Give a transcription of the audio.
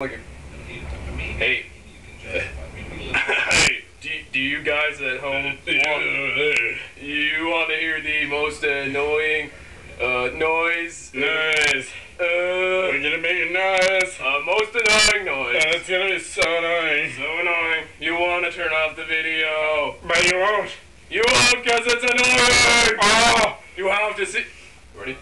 Hey. Hey, do you guys at home want to hear the most annoying noise? Noise. We're gonna make a noise. Most annoying noise. It's gonna be so annoying. So annoying. You want to turn off the video. But you won't. You won't because it's annoying. Oh! You have to see. Ready?